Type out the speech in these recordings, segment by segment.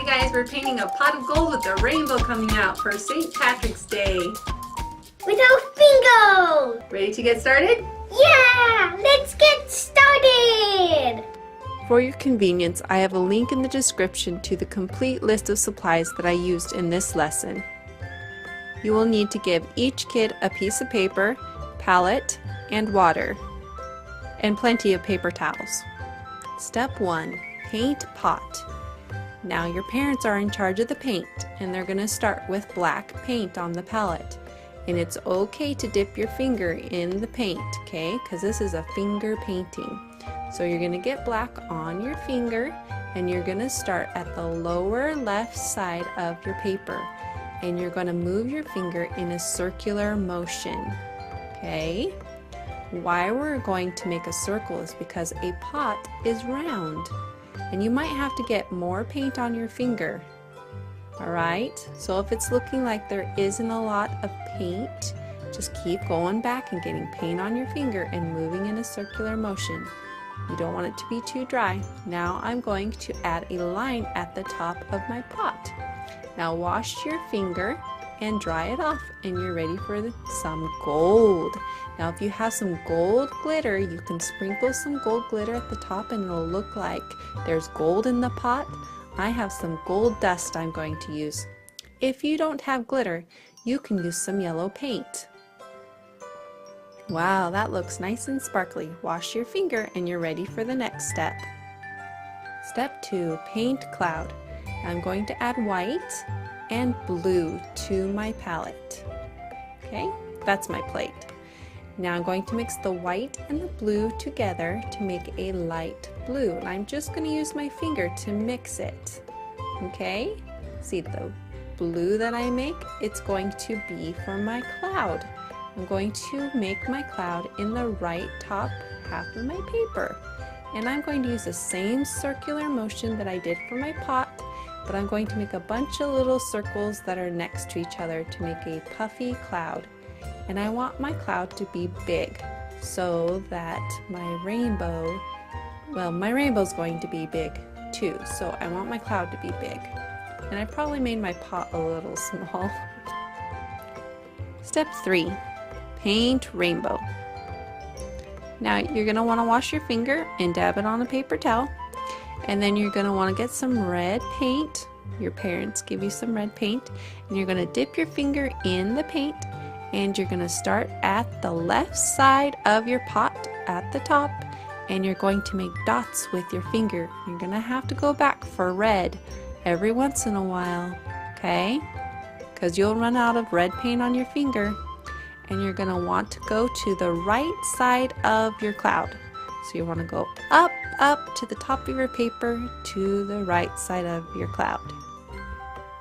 guys, we're painting a pot of gold with a rainbow coming out for St. Patrick's Day. With our fingers! Ready to get started? Yeah! Let's get started! For your convenience, I have a link in the description to the complete list of supplies that I used in this lesson. You will need to give each kid a piece of paper, palette, and water, and plenty of paper towels. Step 1. Paint pot. Now your parents are in charge of the paint, and they're going to start with black paint on the palette. And it's okay to dip your finger in the paint, okay? Because this is a finger painting. So you're going to get black on your finger, and you're going to start at the lower left side of your paper. And you're going to move your finger in a circular motion, okay? Why we're going to make a circle is because a pot is round. And you might have to get more paint on your finger. Alright, so if it's looking like there isn't a lot of paint, just keep going back and getting paint on your finger and moving in a circular motion. You don't want it to be too dry. Now I'm going to add a line at the top of my pot. Now wash your finger and dry it off, and you're ready for some gold. Now if you have some gold glitter, you can sprinkle some gold glitter at the top and it'll look like there's gold in the pot. I have some gold dust I'm going to use. If you don't have glitter, you can use some yellow paint. Wow, that looks nice and sparkly. Wash your finger and you're ready for the next step. Step 2, paint cloud. I'm going to add white and blue to my palette. Okay, that's my plate. Now I'm going to mix the white and the blue together to make a light blue. And I'm just going to use my finger to mix it. Okay, see the blue that I make? It's going to be for my cloud. I'm going to make my cloud in the right top half of my paper. And I'm going to use the same circular motion that I did for my pot, but I'm going to make a bunch of little circles that are next to each other to make a puffy cloud. And I want my cloud to be big so that my rainbow, well, my rainbow's going to be big too, so I want my cloud to be big. And I probably made my pot a little small. Step 3, paint rainbow. Now you're going to want to wash your finger and dab it on a paper towel. And then you're going to want to get some red paint. Your parents give you some red paint. And you're going to dip your finger in the paint. And you're going to start at the left side of your pot at the top. And you're going to make dots with your finger. You're going to have to go back for red every once in a while. Okay? Because you'll run out of red paint on your finger. And you're going to want to go to the right side of your cloud. So you want to go up to the top of your paper to the right side of your cloud.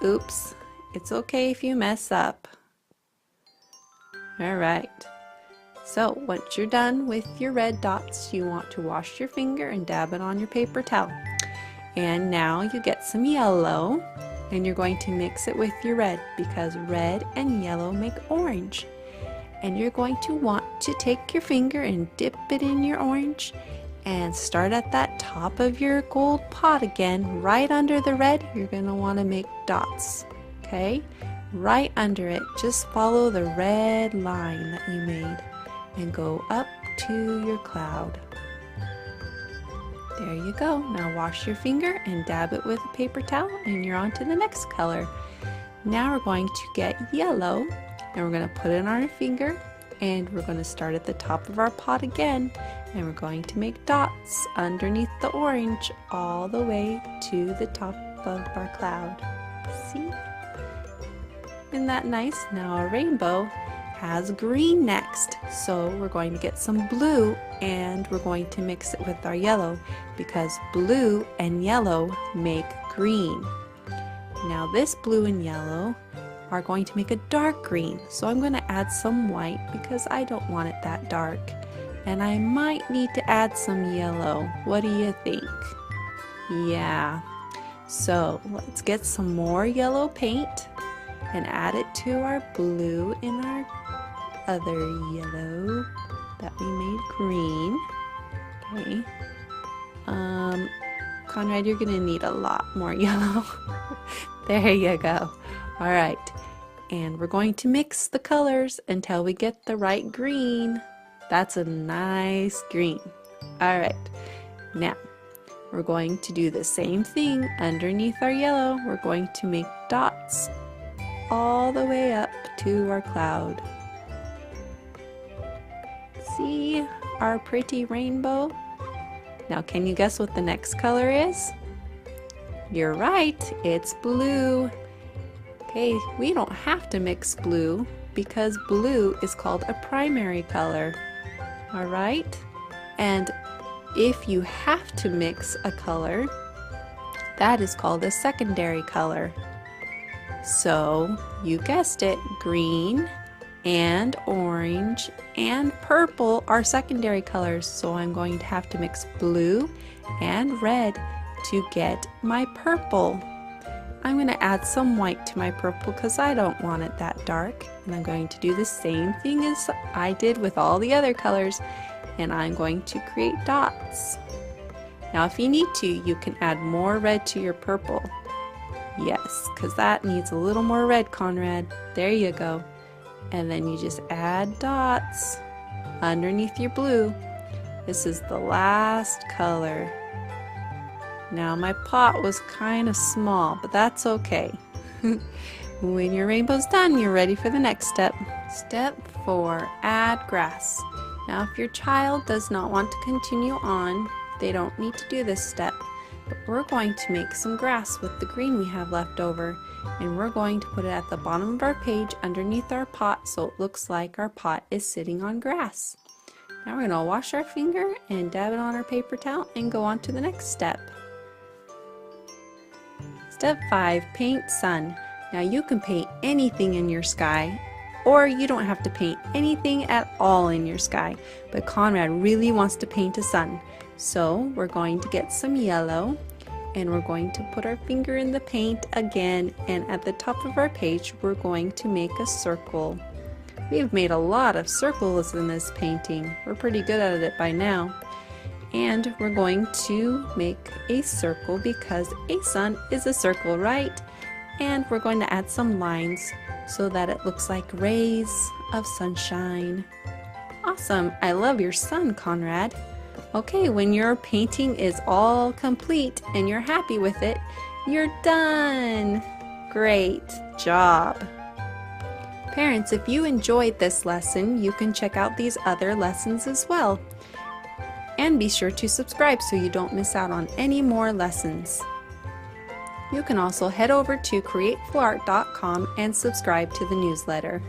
Oops, it's okay if you mess up. Alright, so once you're done with your red dots, you want to wash your finger and dab it on your paper towel. And now you get some yellow, and you're going to mix it with your red because red and yellow make orange. And you're going to want to take your finger and dip it in your orange and start at that top of your gold pot again, right under the red. You're going to want to make dots, okay? Right under it, just follow the red line that you made and go up to your cloud. There you go. Now wash your finger and dab it with a paper towel and you're on to the next color. Now we're going to get yellow. And we're going to put it on our finger and we're going to start at the top of our pot again, and we're going to make dots underneath the orange all the way to the top of our cloud. See? Isn't that nice? Now our rainbow has green next, so we're going to get some blue and we're going to mix it with our yellow because blue and yellow make green. Now this blue and yellow are going to make a dark green, so I'm going to add some white because I don't want it that dark, and I might need to add some yellow. What do you think? Yeah, so let's get some more yellow paint and add it to our blue and our other yellow that we made green. Okay, Conrad, you're gonna need a lot more yellow. There you go. All right, and we're going to mix the colors until we get the right green. That's a nice green. All right, now we're going to do the same thing underneath our yellow. We're going to make dots all the way up to our cloud. See our pretty rainbow? Now can you guess what the next color is? You're right, it's blue. Okay, we don't have to mix blue because blue is called a primary color. All right, and if you have to mix a color, that is called a secondary color. So you guessed it, green and orange and purple are secondary colors. So I'm going to have to mix blue and red to get my purple. I'm going to add some white to my purple because I don't want it that dark. And I'm going to do the same thing as I did with all the other colors, and I'm going to create dots. Now if you need to, you can add more red to your purple. Yes, because that needs a little more red, Conrad. There you go. And then you just add dots underneath your blue. This is the last color. Now my pot was kind of small, but that's okay. When your rainbow's done, you're ready for the next step. Step 4, add grass. Now if your child does not want to continue on, they don't need to do this step. But we're going to make some grass with the green we have left over, and we're going to put it at the bottom of our page underneath our pot so it looks like our pot is sitting on grass. Now we're going to wash our finger and dab it on our paper towel and go on to the next step. Step 5, paint sun. Now you can paint anything in your sky, or you don't have to paint anything at all in your sky, but Conrad really wants to paint a sun. So we're going to get some yellow and we're going to put our finger in the paint again, and at the top of our page we're going to make a circle. We've made a lot of circles in this painting. We're pretty good at it by now. And we're going to make a circle because a sun is a circle, right? And we're going to add some lines so that it looks like rays of sunshine. Awesome! I love your sun, Conrad. Okay, when your painting is all complete and you're happy with it, you're done! Great job! Parents, if you enjoyed this lesson, you can check out these other lessons as well. And be sure to subscribe so you don't miss out on any more lessons. You can also head over to createfullart.com and subscribe to the newsletter.